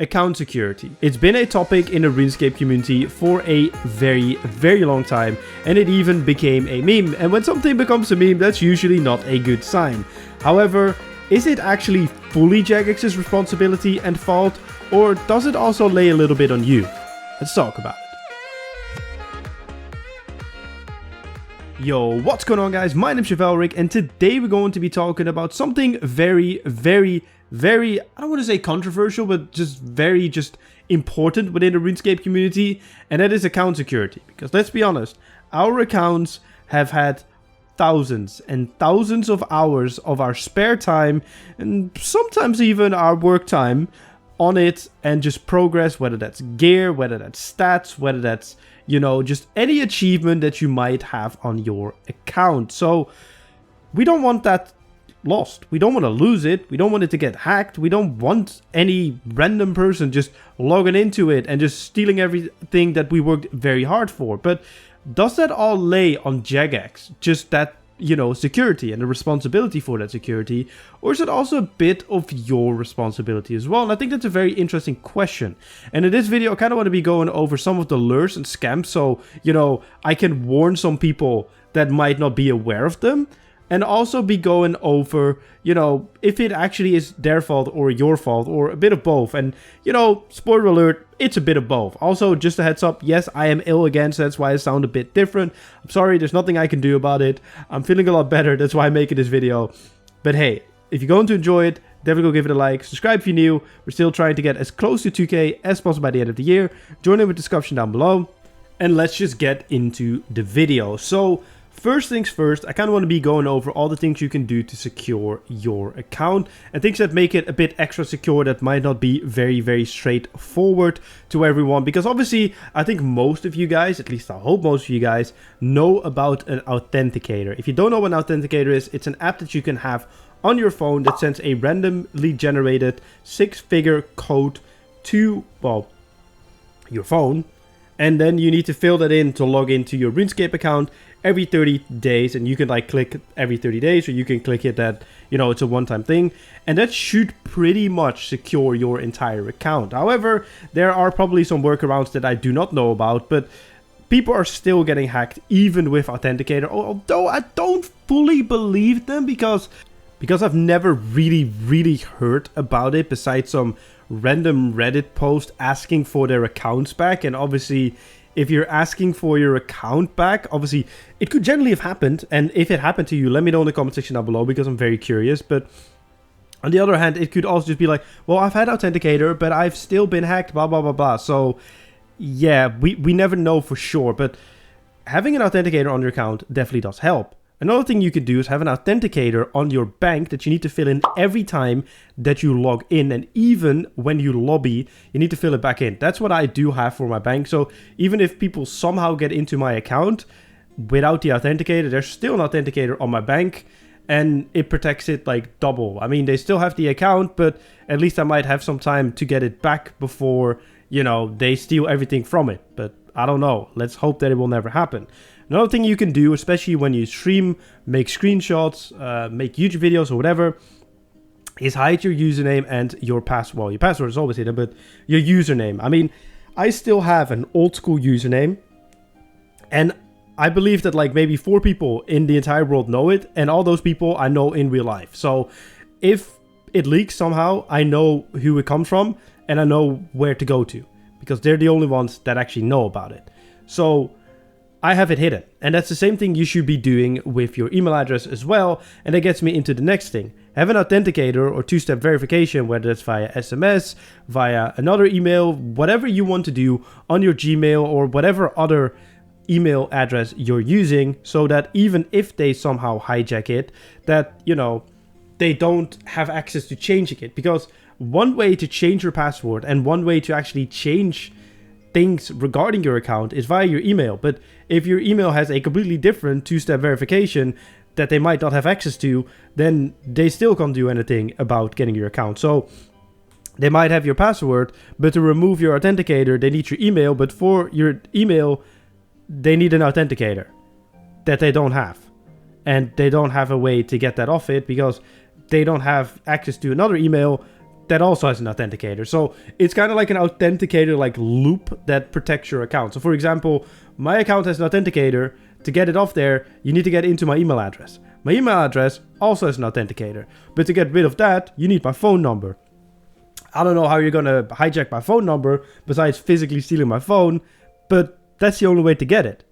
Account security. It's been a topic in the Runescape community for a very long time, and it even became a meme. And when something becomes a meme, that's usually not a good sign. However, is it actually fully Jagex's responsibility and fault, or does it also lay a little bit on you? Let's talk about it. Yo, what's going on, guys? My name's Chevalric, and today we're going to be talking about something very, I don't want to say controversial, but just very important within the RuneScape community, and that is account security. Because let's be honest, our accounts have had thousands and thousands of hours of our spare time, and sometimes even our work time, on it, and just progress, whether that's gear, whether that's stats, whether that's, you know, just any achievement that you might have on your account. So we don't want that lost. We don't want to lose it. We don't want it to get hacked. We don't want any random person just logging into it and just stealing everything that we worked very hard for. But does that all lay on Jagex? Just that, you know, security and the responsibility for that security? Or is it also a bit of your responsibility as well? And I think that's a very interesting question. And in this video, I kind of want to be going over some of the lures and scams, so, you know, I can warn some people that might not be aware of them. And also be going over, you know, if it actually is their fault or your fault or a bit of both. And, you know, spoiler alert, it's a bit of both. Also, just a heads up, yes, I am ill again, so that's why I sound a bit different. I'm sorry, there's nothing I can do about it. I'm feeling a lot better, that's why I'm making this video. But hey, if you're going to enjoy it, definitely go give it a like. Subscribe if you're new. We're still trying to get as close to 2K as possible by the end of the year. Join in with the discussion down below. And let's just get into the video. So, first things first, I kind of want to be going over all the things you can do to secure your account and things that make it a bit extra secure that might not be very straightforward to everyone. Because obviously, I think most of you guys, at least I hope most of you guys, know about an authenticator. If you don't know what an authenticator is, it's an app that you can have on your phone that sends a randomly generated 6-figure code to, well, your phone. And then you need to fill that in to log into your RuneScape account every 30 days. And you can like click every 30 days, or you can click it that, you know, it's a one-time thing. And that should pretty much secure your entire account. However, there are probably some workarounds that I do not know about, but people are still getting hacked even with Authenticator. Although I don't fully believe them because I've never really heard about it besides some random Reddit post asking for their accounts back. And obviously, if you're asking for your account back, obviously it could generally have happened. And if it happened to you, let me know in the comment section down below, because I'm very curious. But on the other hand, it could also just be like, well, I've had Authenticator, but I've still been hacked, blah blah blah. So yeah, we never know for sure, but having an Authenticator on your account definitely does help. Another thing you could do is have an authenticator on your bank that you need to fill in every time that you log in. And even when you lobby, you need to fill it back in. That's what I do have for my bank. So even if people somehow get into my account without the authenticator, there's still an authenticator on my bank. And it protects it like double. I mean, they still have the account, but at least I might have some time to get it back before, you know, they steal everything from it. But I don't know. Let's hope that it will never happen. Another thing you can do, especially when you stream, make screenshots, make YouTube videos or whatever, is hide your username and your password. Well, your password is always hidden, but your username. I mean, I still have an old school username, and I believe that like maybe 4 people in the entire world know it, and all those people I know in real life. So if it leaks somehow, I know who it comes from, and I know where to go to, because they're the only ones that actually know about it. So I have it hidden. And that's the same thing you should be doing with your email address as well. And that gets me into the next thing. Have an authenticator or 2-step verification, whether it's via SMS, via another email, whatever you want to do on your Gmail or whatever other email address you're using, so that even if they somehow hijack it, that, you know, they don't have access to changing it. Because one way to change your password and one way to actually change things regarding your account is via your email. But if your email has a completely different 2-step verification that they might not have access to, then they still can't do anything about getting your account. So they might have your password, but to remove your authenticator, they need your email. But for your email, they need an authenticator that they don't have. And they don't have a way to get that off it because they don't have access to another email that also has an authenticator. So it's kind of like an authenticator like loop that protects your account. So for example, my account has an authenticator. To get it off there, you need to get into my email address. My email address also has an authenticator. But to get rid of that, you need my phone number. I don't know how you're going to hijack my phone number besides physically stealing my phone, but that's the only way to get it.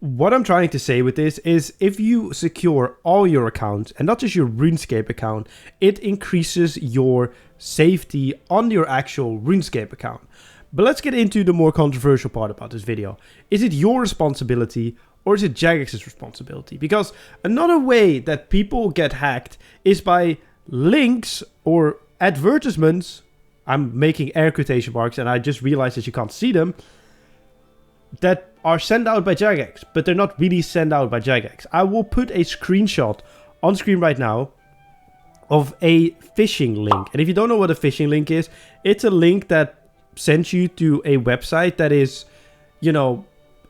What I'm trying to say with this is if you secure all your accounts and not just your RuneScape account, it increases your safety on your actual RuneScape account. But let's get into the more controversial part about this video. Is it your responsibility or is it Jagex's responsibility? Because another way that people get hacked is by links or advertisements. I'm making air quotation marks and I just realized that you can't see them. That are sent out by Jagex, but they're not really sent out by Jagex. I will put a screenshot on screen right now of a phishing link. And if you don't know what a phishing link is, it's a link that sends you to a website that is, you know,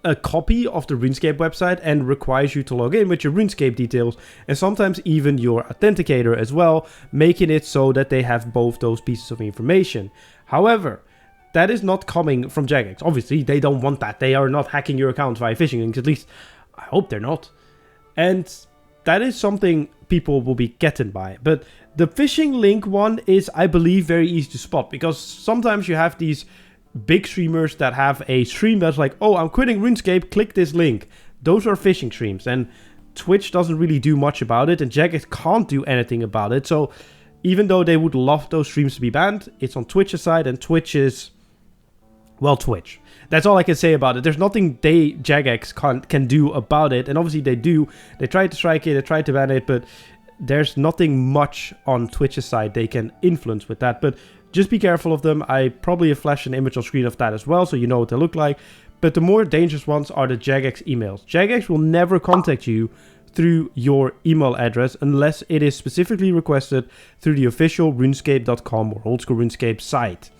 a copy of the RuneScape website and requires you to log in with your RuneScape details and sometimes even your authenticator as well, making it so that they have both those pieces of information. However, that is not coming from Jagex. Obviously, they don't want that. They are not hacking your account via phishing links. At least, I hope they're not. And that is something people will be getting by. But the phishing link one is, I believe, very easy to spot. Because sometimes you have these big streamers that have a stream that's like, oh, I'm quitting RuneScape, click this link. Those are phishing streams. And Twitch doesn't really do much about it. And Jagex can't do anything about it. So even though they would love those streams to be banned, it's on Twitch's side. And Twitch is... well, Twitch. That's all I can say about it. There's nothing Jagex can do about it. And obviously they do. They tried to strike it, they tried to ban it, but there's nothing much on Twitch's side they can influence with that. But just be careful of them. I probably flash an image on screen of that as well, so you know what they look like. But the more dangerous ones are the Jagex emails. Jagex will never contact you through your email address unless it is specifically requested through the official runescape.com or Old School RuneScape site.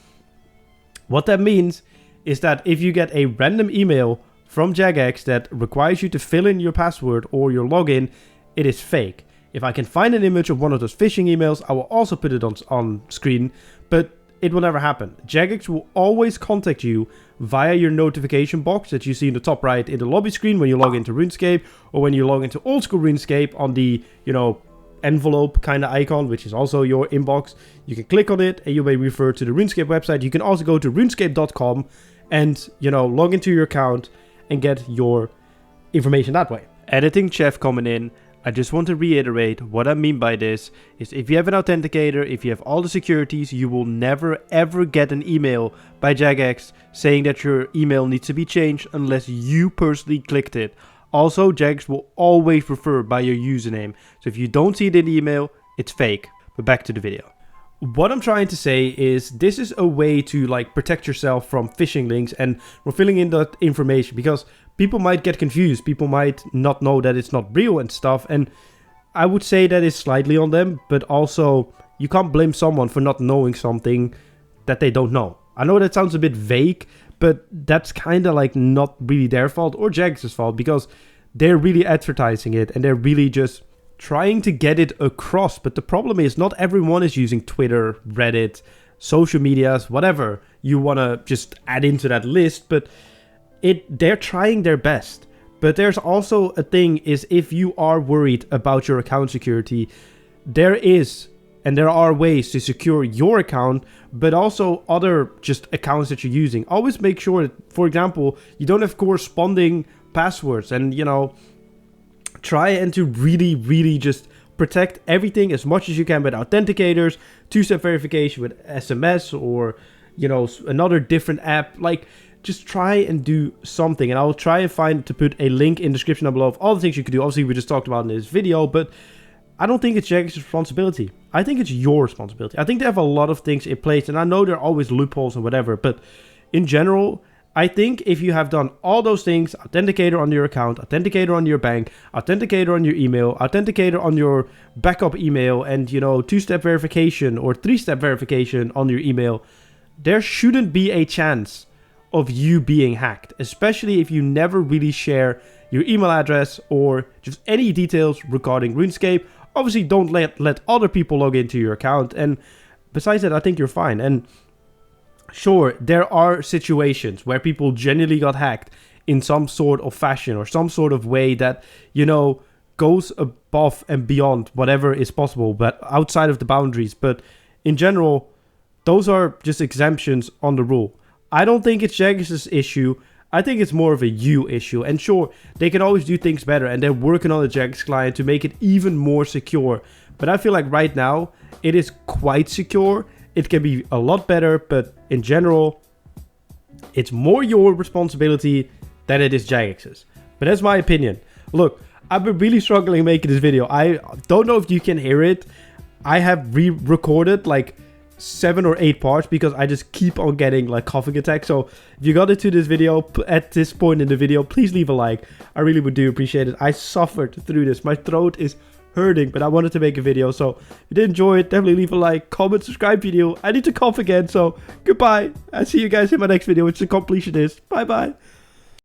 What that means is that if you get a random email from Jagex that requires you to fill in your password or your login, it is fake. If I can find an image of one of those phishing emails, I will also put it on screen, but it will never happen. Jagex will always contact you via your notification box that you see in the top right in the lobby screen when you log into RuneScape or when you log into Old School RuneScape on the, you know, envelope kind of icon, which is also your inbox. You can click on it and you may refer to the RuneScape website. You can also go to runescape.com and, you know, log into your account and get your information that way. Editing Chef coming in. I just want to reiterate what I mean by this is if you have an authenticator, if you have all the securities, you will never ever get an email by Jagex saying that your email needs to be changed unless you personally clicked it. Also, Jagex will always refer by your username. So if you don't see it in the email, it's fake. But back to the video. What I'm trying to say is this is a way to like protect yourself from phishing links and from filling in that information, because people might get confused. People might not know that it's not real and stuff. And I would say that is slightly on them, but also you can't blame someone for not knowing something that they don't know. I know that sounds a bit vague, but that's kind of like not really their fault or Jagex's fault, because they're really advertising it and they're really just trying to get it across. But the problem is not everyone is using Twitter, Reddit, social medias, whatever you want to just add into that list, but they're trying their best. But there's also a thing is if you are worried about your account security, there are ways to secure your account, but also other just accounts that you're using. Always make sure that, for example, you don't have corresponding passwords, and, you know, try and to really just protect everything as much as you can with authenticators, two-step verification with SMS, or, you know, another different app. Like, just try and do something, and I'll try and to put a link in the description down below of all the things you can do. Obviously, we just talked about in this video, but I don't think it's Jagex's responsibility. I think it's your responsibility. I think they have a lot of things in place, and I know there are always loopholes and whatever, but in general, I think if you have done all those things, authenticator on your account, authenticator on your bank, authenticator on your email, authenticator on your backup email, and, you know, two-step verification or three-step verification on your email, there shouldn't be a chance of you being hacked, especially if you never really share your email address or just any details regarding RuneScape. Obviously, don't let other people log into your account, and besides that, I think you're fine. And sure, there are situations where people genuinely got hacked in some sort of fashion or some sort of way that, you know, goes above and beyond whatever is possible, but outside of the boundaries. But in general, those are just exemptions on the rule. I don't think it's Jagex's issue. I think it's more of a you issue. And sure, they can always do things better, and they're working on the Jagex client to make it even more secure. But I feel like right now, it is quite secure. It can be a lot better, but in general, it's more your responsibility than it is Jagex's. But that's my opinion. Look, I've been really struggling making this video. I don't know if you can hear it. I have re-recorded like 7 or 8 parts because I just keep on getting like coughing attacks. So if you got into this video at this point in the video, please leave a like. I really would do appreciate it. I suffered through this. My throat is hurting, but I wanted to make a video. So if you did enjoy it, definitely leave a like, comment, subscribe video. I need to cough again. So goodbye. I'll see you guys in my next video, which the completion is. Bye bye.